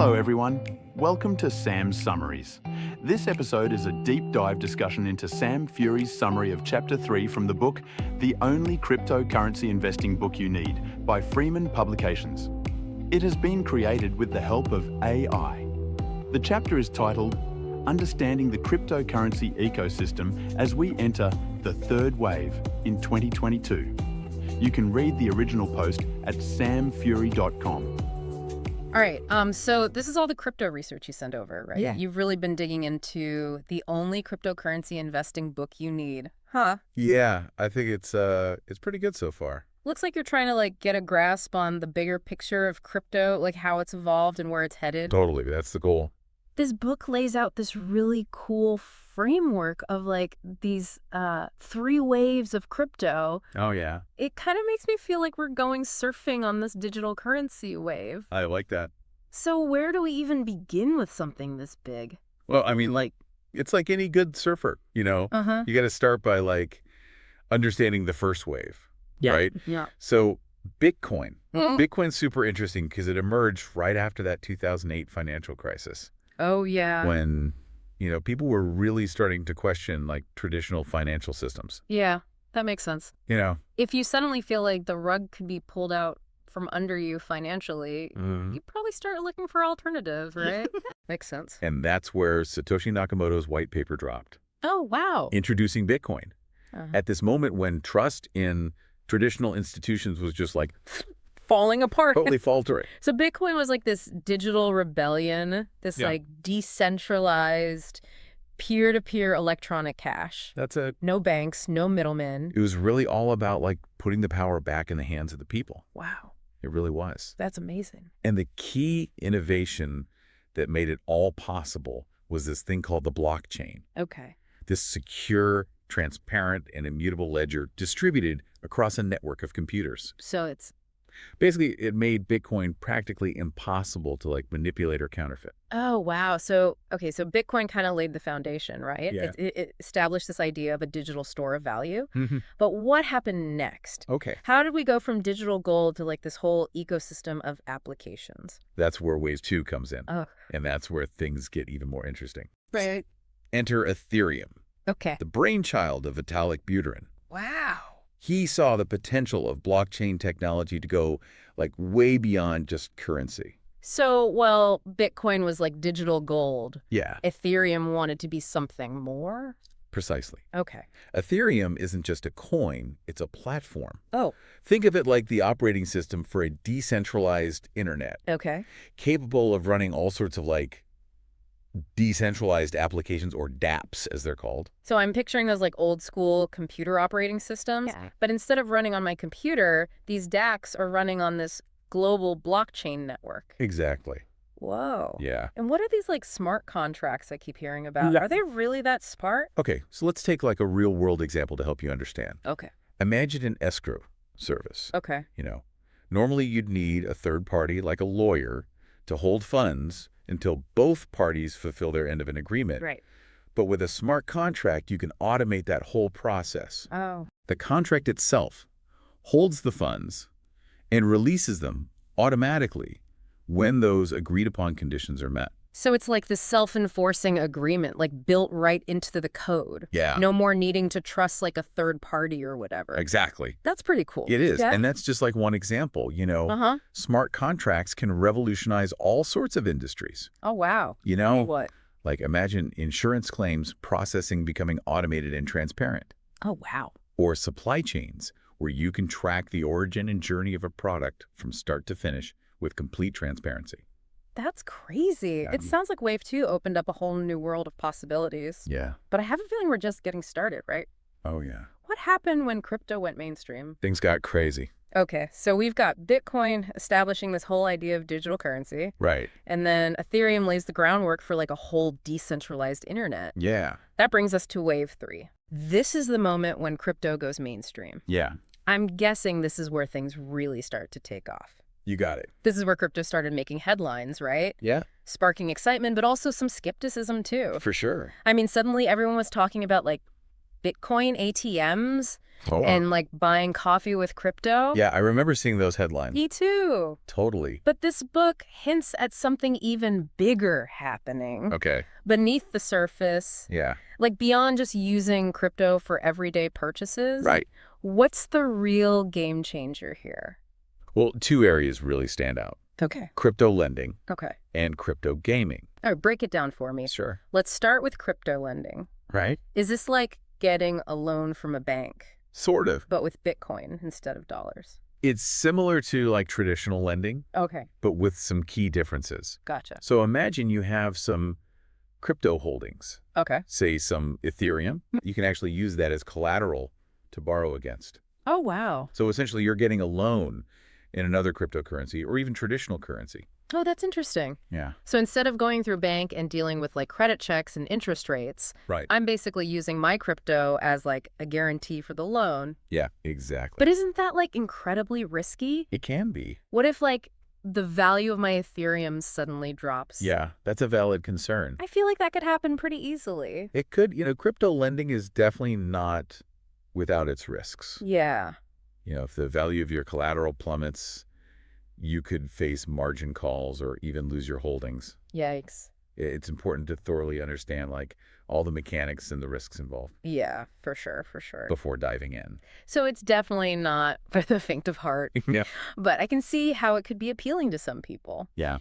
Hello everyone, welcome to Sam's Summaries. This episode is a deep dive discussion into Sam Fury's summary of Chapter 3 from the book The Only Cryptocurrency Investing Book You Need by Freeman Publications. It has been created with the help of AI. The chapter is titled Understanding the Cryptocurrency Ecosystem as we enter the third wave in 2022. You can read the original post at samfury.com. All right, so this is all the crypto research you sent over, right? Yeah. You've really been digging into the only cryptocurrency investing book you need, huh? Yeah, I think it's pretty good so far. Looks like you're trying to get a grasp on the bigger picture of crypto, like how it's evolved and where it's headed. Totally, that's the goal. This book lays out this really cool framework of these 3 waves of crypto. Oh yeah, It kind of makes me feel like we're going surfing on this digital currency wave. I like that. So where do we even begin with something this big? Well, I mean, it's like any good surfer, you know. Uh-huh. You got to start by understanding the first wave, right? Yeah. So Bitcoin, Mm. Bitcoin's super interesting because it emerged right after that 2008 financial crisis Oh, yeah. when people were really starting to question traditional financial systems. Yeah, that makes sense. You If you suddenly feel like the rug could be pulled out from under you financially, know. you probably start looking for alternatives, right? Makes sense. And that's where Satoshi Nakamoto's white paper dropped, Oh, wow. introducing Bitcoin. Uh-huh. At this moment when trust in traditional institutions was just Falling apart. totally faltering. So Bitcoin was this digital rebellion, this Yeah. decentralized peer-to-peer electronic cash. That's it. No banks, no middlemen. It was really all about putting the power back in the hands of the people. Wow, It really was. that's amazing. And the key innovation that made it all possible was this thing called the blockchain. Okay. This secure, transparent, and immutable ledger distributed across a network of computers. So it's Basically, it made Bitcoin practically impossible to manipulate or counterfeit. Oh, wow. So Bitcoin kind of laid the foundation, right? Yeah. It established this idea of a digital store of value. Mhm. But what happened next? Okay. How did we go from digital gold to this whole ecosystem of applications? That's where Wave 2 comes in. Oh, And that's where things get even more interesting. right. Enter Ethereum, Okay. the brainchild of Vitalik Buterin. Wow. He saw the potential of blockchain technology to go way beyond just currency. So, Bitcoin was digital gold. Yeah, Ethereum wanted to be something more? precisely. Okay. Ethereum isn't just a coin, it's a platform. Oh, Think of it like the operating system for a decentralized internet, okay. capable of running all sorts of decentralized applications, or dApps as they're called. So I'm picturing those old school computer operating systems, Yeah. but instead of running on my computer, these DACs are running on this global blockchain network. Exactly. Whoa. Yeah. And what are these smart contracts I keep hearing about? Yeah. Are they really that smart? Okay, so let's take a real world example to help you understand. Okay. Imagine an escrow service. Okay. Normally you'd need a third party like a lawyer to hold funds until both parties fulfill their end of an agreement. Right. But with a smart contract, you can automate that whole process. Oh. The contract itself holds the funds and releases them automatically when those agreed upon conditions are met. So it's this self-enforcing agreement, built right into the code. Yeah. No more needing to trust a third party or whatever. Exactly. That's pretty cool. It is. Yeah. And that's just one example. Uh-huh. Smart contracts can revolutionize all sorts of industries. Oh, wow. What? Imagine insurance claims processing becoming automated and transparent. Oh, wow. Or supply chains, where you can track the origin and journey of a product from start to finish with complete transparency. That's crazy. It sounds like Wave 2 opened up a whole new world of possibilities. Yeah. But I have a feeling we're just getting started, right? Oh, yeah. What happened when crypto went mainstream? Things got crazy. Okay, so we've got Bitcoin establishing this whole idea of digital currency, Right. and then Ethereum lays the groundwork for a whole decentralized internet. Yeah. That brings us to Wave 3. This is the moment when crypto goes mainstream. Yeah. I'm guessing this is where things really start to take off. You got it. This is where crypto started making headlines, right? Yeah. Sparking excitement, but also some skepticism too. For sure. I mean, suddenly everyone was talking about Bitcoin ATMs, Oh. and like buying coffee with crypto. Yeah, I remember seeing those headlines. Me too. Totally. But this book hints at something even bigger happening Okay. beneath the surface, Yeah. like beyond just using crypto for everyday purchases. Right. What's the real game changer here? Well, two areas really stand out. Okay. Crypto lending Okay. and crypto gaming. All right, break it down for me. Sure. Let's start with crypto lending. Right? Is this like getting a loan from a bank, Sort of. but with Bitcoin instead of dollars? It's similar to like traditional lending, Okay, but with some key differences. gotcha. So imagine you have some crypto holdings, Okay. say some Ethereum. You can actually use that as collateral to borrow against. Oh, wow. So essentially you're getting a loan in another cryptocurrency or even traditional currency. Oh, that's interesting. Yeah. So instead of going through a bank and dealing with like credit checks and interest rates, Right. I'm basically using my crypto as like a guarantee for the loan. Yeah, exactly. But isn't that like incredibly risky? It can be. What if like the value of my Ethereum suddenly drops? Yeah, that's a valid concern. I feel like that could happen pretty easily. It could, crypto lending is definitely not without its risks. Yeah. If the value of your collateral plummets, you could face margin calls or even lose your holdings. Yikes. It's important to thoroughly understand like all the mechanics and the risks involved Yeah, for sure, for sure. before diving in. So it's definitely not for the faint of heart, Yeah. but I can see how it could be appealing to some people. Yeah.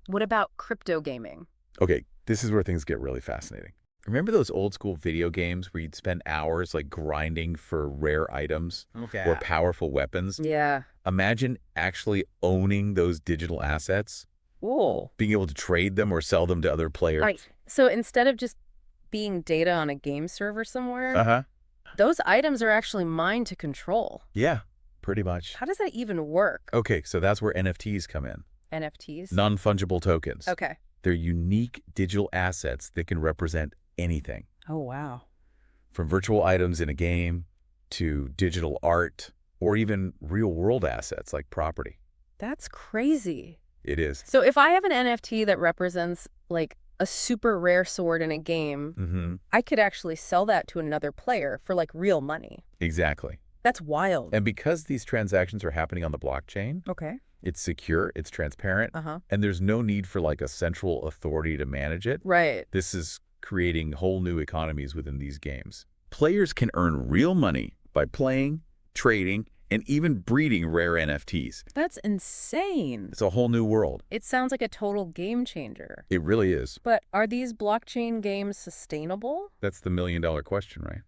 What about crypto gaming? Okay, this is where things get really fascinating. Remember those old school video games where you'd spend hours like grinding for rare items or powerful weapons? Yeah. Imagine actually owning those digital assets, Whoa. being able to trade them or sell them to other players. All right. So instead of just being data on a game server somewhere, Uh-huh. those items are actually mine to control. Yeah, pretty much. How does that even work? Okay, so that's where NFTs come in. NFTs? Non-fungible tokens. Okay. They're unique digital assets that can represent anything, Oh, wow. from virtual items in a game to digital art or even real-world assets like property. That's crazy. It is. So if I have an NFT that represents like a super rare sword in a game, Mm-hmm. I could actually sell that to another player for like real money. Exactly. That's wild. And because these transactions are happening on the blockchain, Okay. it's secure, it's transparent, Uh-huh. and there's no need for like a central authority to manage it. Right. This is creating whole new economies within these games. Players can earn real money by playing, trading, and even breeding rare NFTs. That's insane. It's a whole new world. It sounds like a total game changer. It really is. But are these blockchain games sustainable? That's the million-dollar question, right?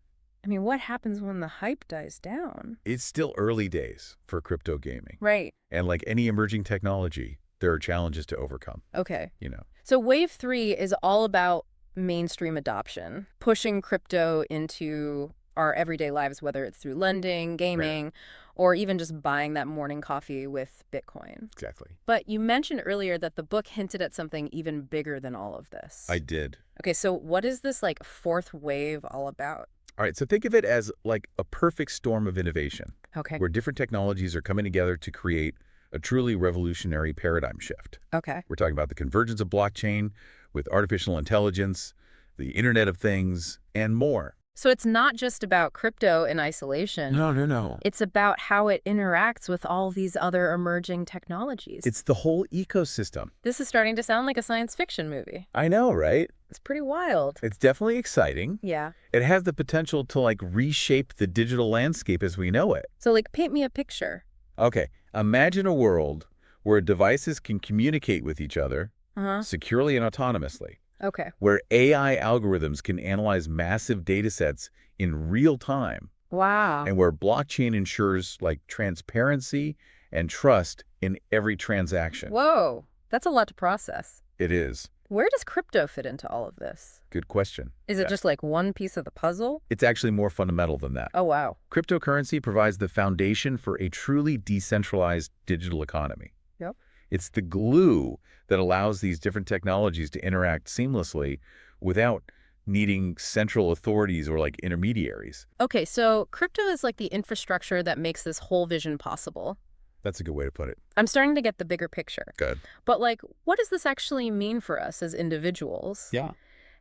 I mean, what happens when the hype dies down? It's still early days for crypto gaming. Right. And like any emerging technology, there are challenges to overcome, Okay. you know. So wave 3 is all about mainstream adoption, pushing crypto into our everyday lives, whether it's through lending, gaming, or even just buying that morning coffee with Bitcoin. Exactly. But you mentioned earlier that the book hinted at something even bigger than all of this. I did. Okay, so what is this like fourth wave all about? All right, so think of it as like a perfect storm of innovation, Okay. where different technologies are coming together to create a truly revolutionary paradigm shift. Okay. We're talking about the convergence of blockchain with artificial intelligence, the Internet of Things, and more. So it's not just about crypto in isolation. No. It's about how it interacts with all these other emerging technologies. It's the whole ecosystem. This is starting to sound like a science fiction movie. I know, right? It's pretty wild. It's definitely exciting. Yeah. It has the potential to like reshape the digital landscape as we know it. So like paint me a picture. Okay, imagine a world where devices can communicate with each other Uh-huh. securely and autonomously, Okay. where AI algorithms can analyze massive data sets in real time, Wow. and where blockchain ensures like transparency and trust in every transaction. Whoa. That's a lot to process. It is. Where does crypto fit into all of this? Good question. Is it just like one piece of the puzzle? It's actually more fundamental than that. Oh, wow. Cryptocurrency provides the foundation for a truly decentralized digital economy. Yep. It's the glue that allows these different technologies to interact seamlessly without needing central authorities or like intermediaries. Okay, so crypto is like the infrastructure that makes this whole vision possible. That's a good way to put it. I'm starting to get the bigger picture. Good. But like, what does this actually mean for us as individuals? Yeah.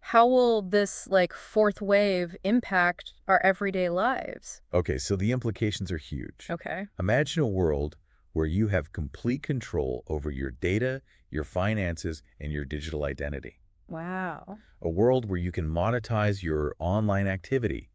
How will this like fourth wave impact our everyday lives? Okay, so the implications are huge. Okay. Imagine a world where you have complete control over your data, your finances, and your digital identity. Wow. A world where you can monetize your online activity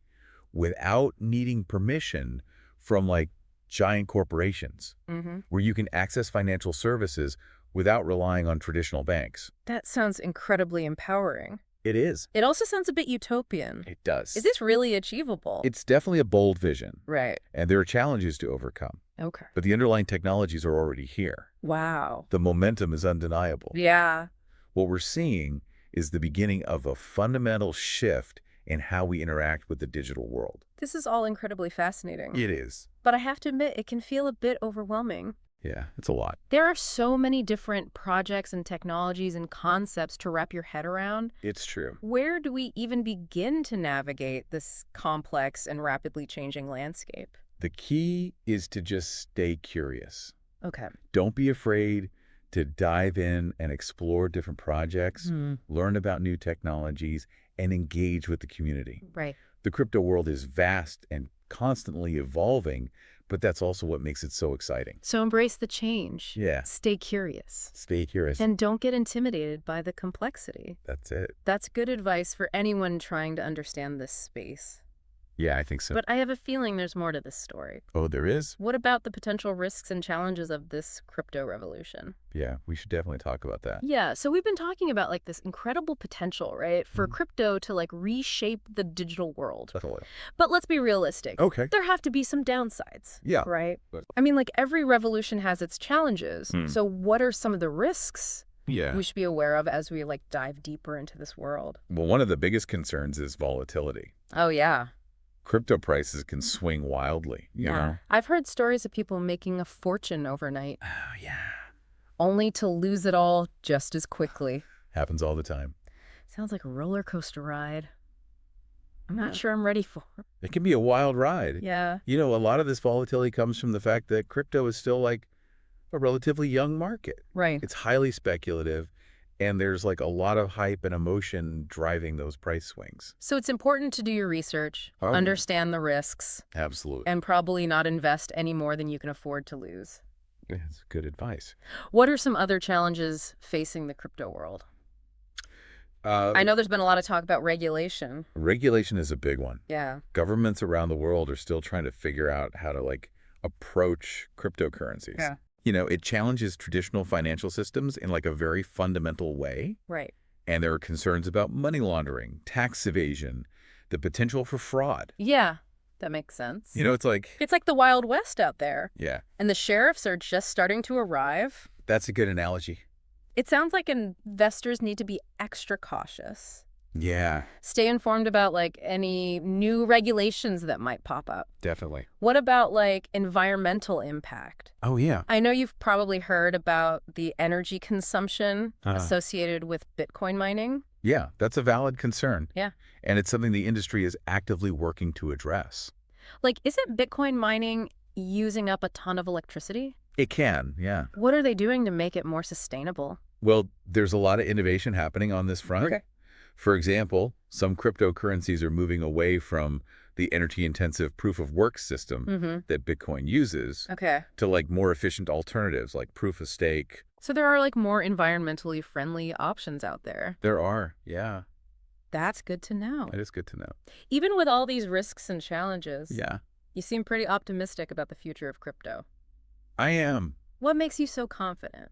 without needing permission from like giant corporations, Mm-hmm. where you can access financial services without relying on traditional banks. That sounds incredibly empowering. It is. It also sounds a bit utopian. It does. Is this really achievable? It's definitely a bold vision, Right. and there are challenges to overcome. Okay. But the underlying technologies are already here. Wow. The momentum is undeniable. Yeah. What we're seeing is the beginning of a fundamental shift in how we interact with the digital world. This is all incredibly fascinating. It is. But I have to admit, it can feel a bit overwhelming. Yeah, it's a lot. There are so many different projects and technologies and concepts to wrap your head around. It's true. Where do we even begin to navigate this complex and rapidly changing landscape? The key is to just stay curious. Okay. Don't be afraid to dive in and explore different projects, learn about new technologies, and engage with the community. Right. The crypto world is vast and constantly evolving, but that's also what makes it so exciting. So embrace the change. Yeah. Stay curious. Stay curious. And don't get intimidated by the complexity. That's it. That's good advice for anyone trying to understand this space. Yeah, I think so. But I have a feeling there's more to this story. Oh, there is? What about the potential risks and challenges of this crypto revolution? Yeah, we should definitely talk about that. Yeah, so we've been talking about like this incredible potential, right, for crypto to like reshape the digital world. Definitely. But let's be realistic. Okay. There have to be some downsides. Yeah. Right? But- I mean, like every revolution has its challenges. So what are some of the risks Yeah. we should be aware of as we like dive deeper into this world? Well, one of the biggest concerns is volatility. Oh, yeah. Crypto prices can swing wildly, you know? I've heard stories of people making a fortune overnight, Oh, yeah. only to lose it all just as quickly. Happens all the time. Sounds like a roller coaster ride. I'm not sure I'm ready for. It can be a wild ride. Yeah. You know, a lot of this volatility comes from the fact that crypto is still like a relatively young market. Right. It's highly speculative, and there's like a lot of hype and emotion driving those price swings. So it's important to do your research, Oh. understand the risks, Absolutely. and probably not invest any more than you can afford to lose. That's good advice. What are some other challenges facing the crypto world? I know there's been a lot of talk about regulation. Regulation is a big one. Yeah. Governments around the world are still trying to figure out how to like approach cryptocurrencies. Yeah. You know, it challenges traditional financial systems in like a very fundamental way. Right. And there are concerns about money laundering, tax evasion, the potential for fraud. Yeah, that makes sense. You know, it's like, the Wild West out there, yeah, and the sheriffs are just starting to arrive. that's a good analogy. It sounds like investors need to be extra cautious. Yeah, Stay informed about like any new regulations that might pop up. definitely. What about like environmental impact? Oh, yeah. I know you've probably heard about the energy consumption Uh-huh. associated with Bitcoin mining. Yeah, that's a valid concern. Yeah. And it's something the industry is actively working to address. Like, isn't Bitcoin mining using up a ton of electricity? It can, yeah. What are they doing to make it more sustainable? Well, there's a lot of innovation happening on this front. Okay. For example, some cryptocurrencies are moving away from the energy-intensive proof-of-work system that Bitcoin uses Okay. to like more efficient alternatives like proof-of-stake. So there are like more environmentally friendly options out there. There are, yeah. That's good to know. It is good to know. Even with all these risks and challenges, Yeah, you seem pretty optimistic about the future of crypto. I am. What makes you so confident?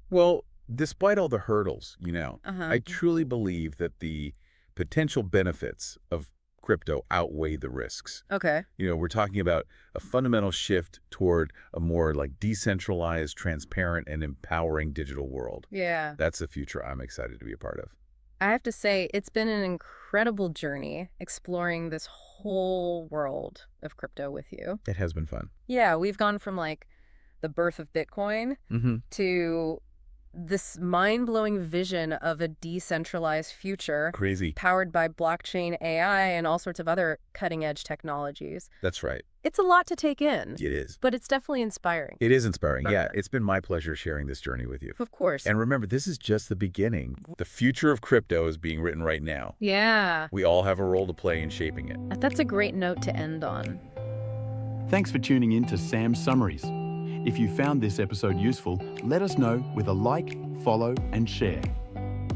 Well, despite all the hurdles, you know, Uh-huh. I truly believe that the potential benefits of crypto outweigh the risks. Okay. You know, we're talking about a fundamental shift toward a more like decentralized, transparent, and empowering digital world. Yeah. That's the future I'm excited to be a part of. I have to say, it's been an incredible journey exploring this whole world of crypto with you. It has been fun. Yeah, we've gone from like the birth of Bitcoin Mm-hmm. to this mind-blowing vision of a decentralized future Crazy. powered by blockchain, AI, and all sorts of other cutting-edge technologies. That's right. It's a lot to take in, It is. but it's definitely inspiring. It is inspiring. Okay. Yeah, it's been my pleasure sharing this journey with you. Of course. And remember, this is just the beginning. The future of crypto is being written right now. Yeah, We all have a role to play in shaping it. that's a great note to end on. Thanks for tuning in to Sam's Summaries. If you found this episode useful, let us know with a like, follow, and share.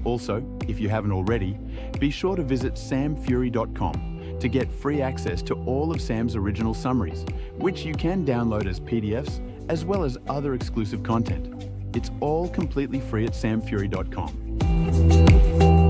Also, if you haven't already, be sure to visit samfury.com to get free access to all of Sam's original summaries, which you can download as PDFs, as well as other exclusive content. It's all completely free at samfury.com.